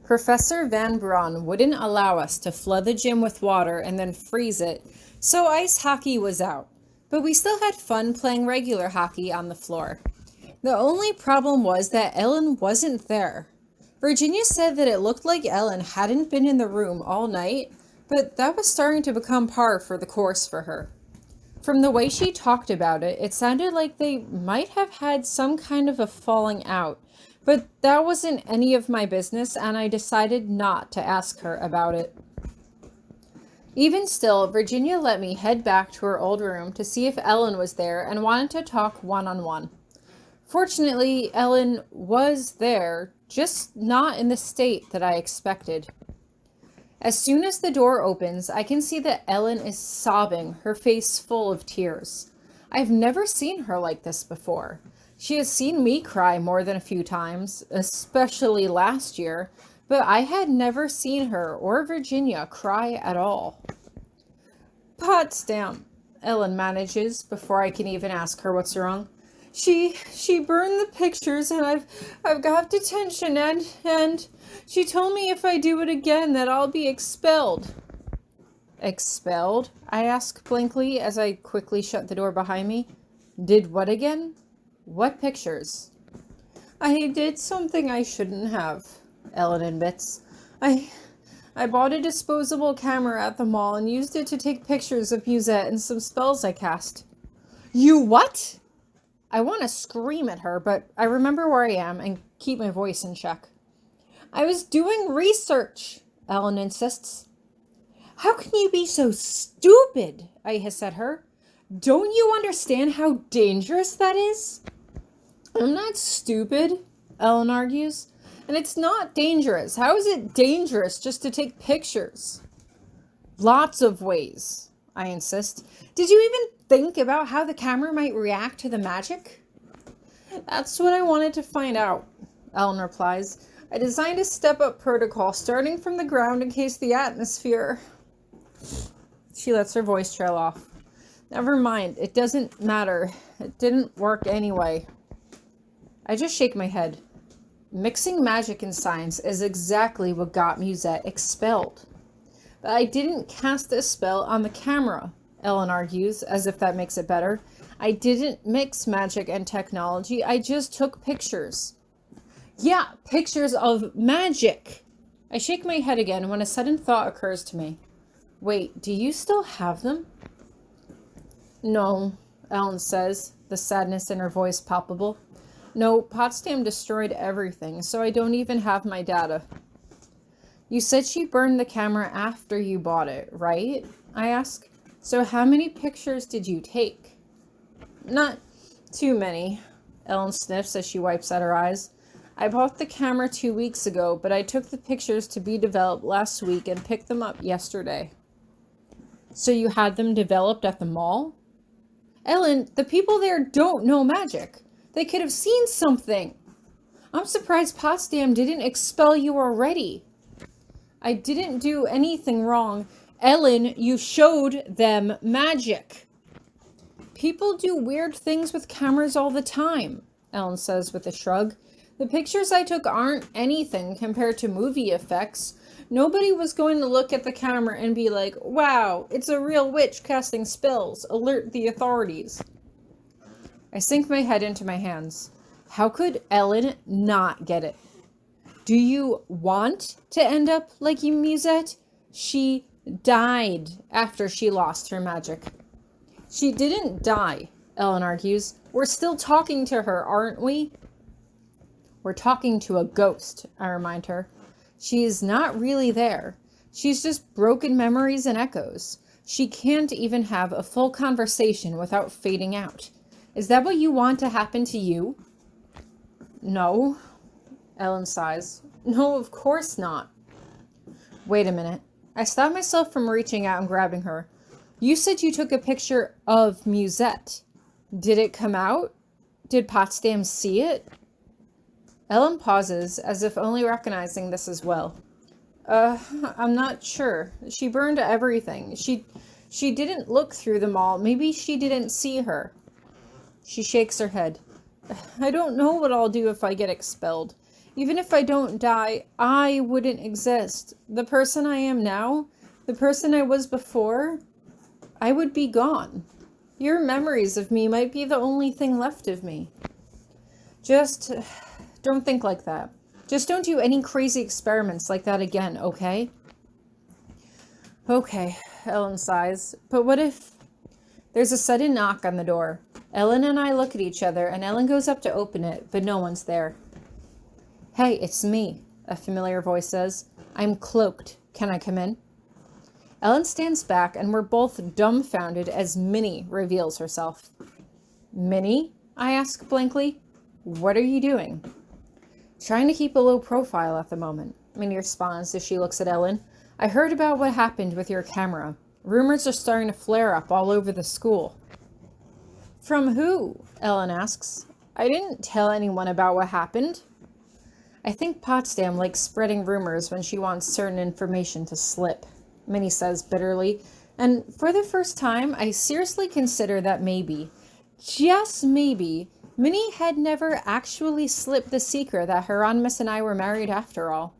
Professor Van Braun wouldn't allow us to flood the gym with water and then freeze it, so ice hockey was out. But we still had fun playing regular hockey on the floor. The only problem was that Ellen wasn't there. Virginia said that it looked like Ellen hadn't been in the room all night, but that was starting to become par for the course for her. From the way she talked about it, it sounded like they might have had some kind of a falling out, but that wasn't any of my business, and I decided not to ask her about it. Even still, Virginia let me head back to her old room to see if Ellen was there and wanted to talk one-on-one. Fortunately, Ellen was there, just not in the state that I expected. As soon as the door opens, I can see that Ellen is sobbing, her face full of tears. I've never seen her like this before. She has seen me cry more than a few times, especially last year, but I had never seen her or Virginia cry at all. Potsdam, Ellen manages before I can even ask her what's wrong. She burned the pictures and I've got detention and she told me if I do it again that I'll be expelled. Expelled? I ask blankly as I quickly shut the door behind me. Did what again? What pictures? I did something I shouldn't have, Ellen admits. I bought a disposable camera at the mall and used it to take pictures of Musette and some spells I cast. You what? I want to scream at her, but I remember where I am and keep my voice in check. I was doing research, Ellen insists. How can you be so stupid? I hiss at her. Don't you understand how dangerous that is? I'm not stupid, Ellen argues. And it's not dangerous. How is it dangerous just to take pictures? Lots of ways, I insist. Did you even think about how the camera might react to the magic? That's what I wanted to find out, Ellen replies. I designed a step-up protocol starting from the ground in case the atmosphere... She lets her voice trail off. Never mind, it doesn't matter. It didn't work anyway. I just shake my head. Mixing magic and science is exactly what got Musette expelled. But I didn't cast a spell on the camera, Ellen argues, as if that makes it better. I didn't mix magic and technology, I just took pictures. Yeah, pictures of magic. I shake my head again when a sudden thought occurs to me. Wait, do you still have them? No, Ellen says, the sadness in her voice palpable. No, Potsdam destroyed everything, so I don't even have my data. You said she burned the camera after you bought it, right? I ask. So how many pictures did you take? Not too many, Ellen sniffs as she wipes at her eyes. I bought the camera 2 weeks ago, but I took the pictures to be developed last week and picked them up yesterday. So you had them developed at the mall? Ellen, the people there don't know magic. They could have seen something. I'm surprised Potsdam didn't expel you already. I didn't do anything wrong. Ellen, you showed them magic. People do weird things with cameras all the time, Ellen says with a shrug. The pictures I took aren't anything compared to movie effects. Nobody was going to look at the camera and be like, wow, it's a real witch casting spells. Alert the authorities. I sink my head into my hands. How could Ellen not get it? Do you want to end up like Musette? She died after she lost her magic. She didn't die, Ellen argues. We're still talking to her, aren't we? We're talking to a ghost, I remind her. She is not really there. She's just broken memories and echoes. She can't even have a full conversation without fading out. Is that what you want to happen to you? No, Ellen sighs. No, of course not. Wait a minute. I stop myself from reaching out and grabbing her. You said you took a picture of Musette. Did it come out? Did Potsdam see it? Ellen pauses, as if only recognizing this as well. I'm not sure. She burned everything. She didn't look through them all. Maybe she didn't see her. She shakes her head. I don't know what I'll do if I get expelled. Even if I don't die, I wouldn't exist. The person I am now, the person I was before, I would be gone. Your memories of me might be the only thing left of me. Just don't think like that. Just don't do any crazy experiments like that again, okay? Okay, Ellen sighs. But what if... There's a sudden knock on the door. Ellen and I look at each other, and Ellen goes up to open it, but no one's there. Hey, it's me, a familiar voice says. I'm cloaked. Can I come in? Ellen stands back, and we're both dumbfounded as Minnie reveals herself. Minnie? I ask blankly. What are you doing? Trying to keep a low profile at the moment, Minnie responds as she looks at Ellen. I heard about what happened with your camera. Rumors are starting to flare up all over the school. From who? Ellen asks. I didn't tell anyone about what happened. I think Potsdam likes spreading rumors when she wants certain information to slip, Minnie says bitterly. And for the first time, I seriously consider that maybe, just maybe, Minnie had never actually slipped the secret that Hieronymous and I were married after all.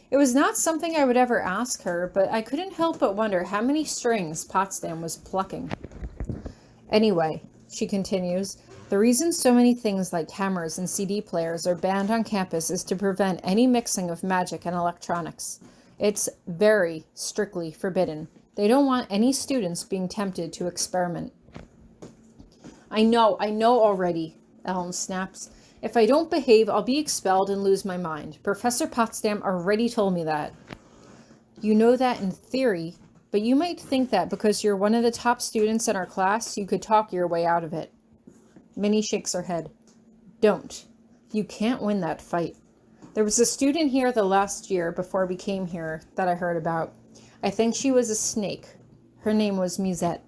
It was not something I would ever ask her, but I couldn't help but wonder how many strings Potsdam was plucking. Anyway, she continues, the reason so many things like cameras and CD players are banned on campus is to prevent any mixing of magic and electronics. It's very strictly forbidden. They don't want any students being tempted to experiment. I know already, Ellen snaps. If I don't behave, I'll be expelled and lose my mind. Professor Potsdam already told me that. You know that in theory, but you might think that because you're one of the top students in our class, you could talk your way out of it. Minnie shakes her head. Don't. You can't win that fight. There was a student here the last year before we came here that I heard about. I think she was a snake. Her name was Musette.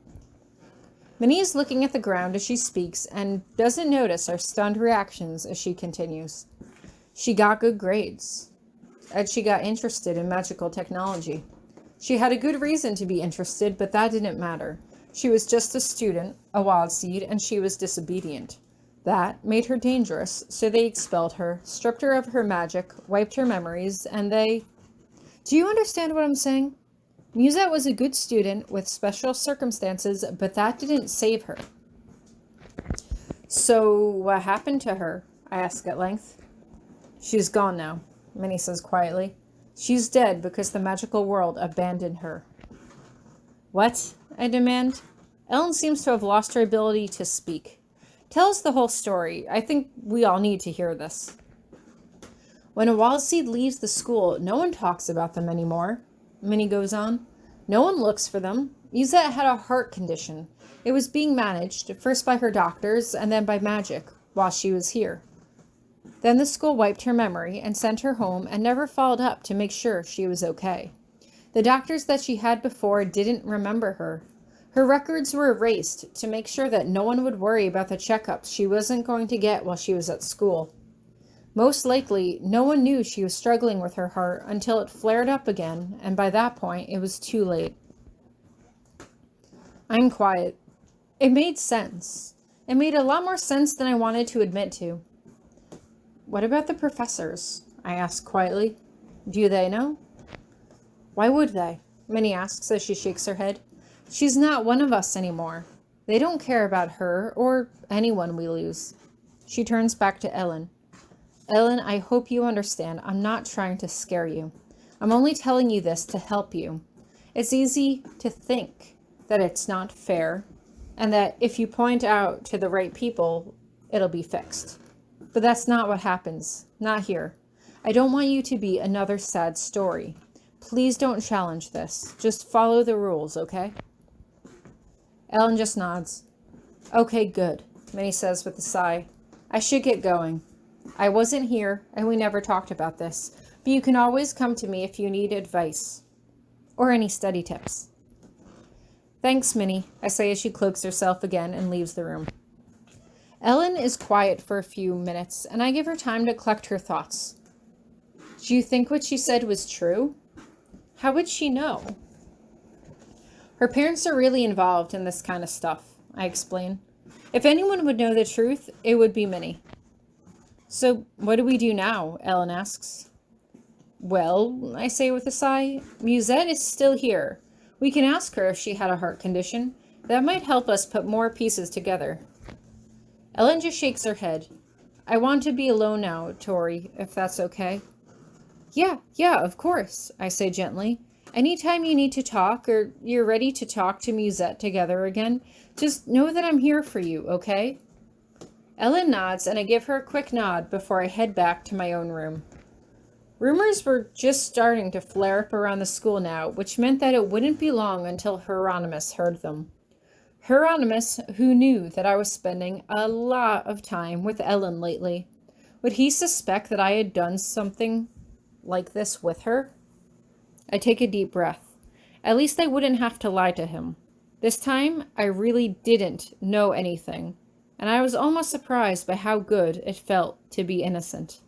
Minnie is looking at the ground as she speaks and doesn't notice our stunned reactions as she continues. She got good grades, and she got interested in magical technology. She had a good reason to be interested, but that didn't matter. She was just a student, a wild seed, and she was disobedient. That made her dangerous, so they expelled her, stripped her of her magic, wiped her memories, and they... Do you understand what I'm saying? Musette was a good student with special circumstances, but that didn't save her. So what happened to her? I ask at length. She's gone now, Minnie says quietly. She's dead because the magical world abandoned her. What? I demand. Ellen seems to have lost her ability to speak. Tell us the whole story. I think we all need to hear this. When a wild seed leaves the school, no one talks about them anymore. Minnie goes on. No one looks for them. Musette had a heart condition. It was being managed, first by her doctors and then by magic, while she was here. Then the school wiped her memory and sent her home and never followed up to make sure she was okay. The doctors that she had before didn't remember her. Her records were erased to make sure that no one would worry about the checkups she wasn't going to get while she was at school. Most likely, no one knew she was struggling with her heart until it flared up again, and by that point, it was too late. I'm quiet. It made sense. It made a lot more sense than I wanted to admit to. What about the professors? I ask quietly. Do they know? Why would they? Minnie asks as she shakes her head. She's not one of us anymore. They don't care about her or anyone we lose. She turns back to Ellen. Ellen, I hope you understand. I'm not trying to scare you. I'm only telling you this to help you. It's easy to think that it's not fair and that if you point out to the right people, it'll be fixed. But that's not what happens. Not here. I don't want you to be another sad story. Please don't challenge this. Just follow the rules, okay? Ellen just nods. Okay, good, Minnie says with a sigh. I should get going. I wasn't here, and we never talked about this, but you can always come to me if you need advice or any study tips. Thanks, Minnie, I say as she cloaks herself again and leaves the room. Ellen is quiet for a few minutes, and I give her time to collect her thoughts. Do you think what she said was true? How would she know? Her parents are really involved in this kind of stuff, I explain. If anyone would know the truth, it would be Minnie. So, what do we do now? Ellen asks. Well, I say with a sigh, Musette is still here. We can ask her if she had a heart condition. That might help us put more pieces together. Ellen just shakes her head. I want to be alone now, Tori, if that's okay. Yeah, of course, I say gently. Anytime you need to talk or you're ready to talk to Musette together again, just know that I'm here for you, okay? Ellen nods and I give her a quick nod before I head back to my own room. Rumors were just starting to flare up around the school now, which meant that it wouldn't be long until Hieronymous heard them. Hieronymous, who knew that I was spending a lot of time with Ellen lately. Would he suspect that I had done something like this with her? I take a deep breath. At least I wouldn't have to lie to him. This time, I really didn't know anything, and I was almost surprised by how good it felt to be innocent.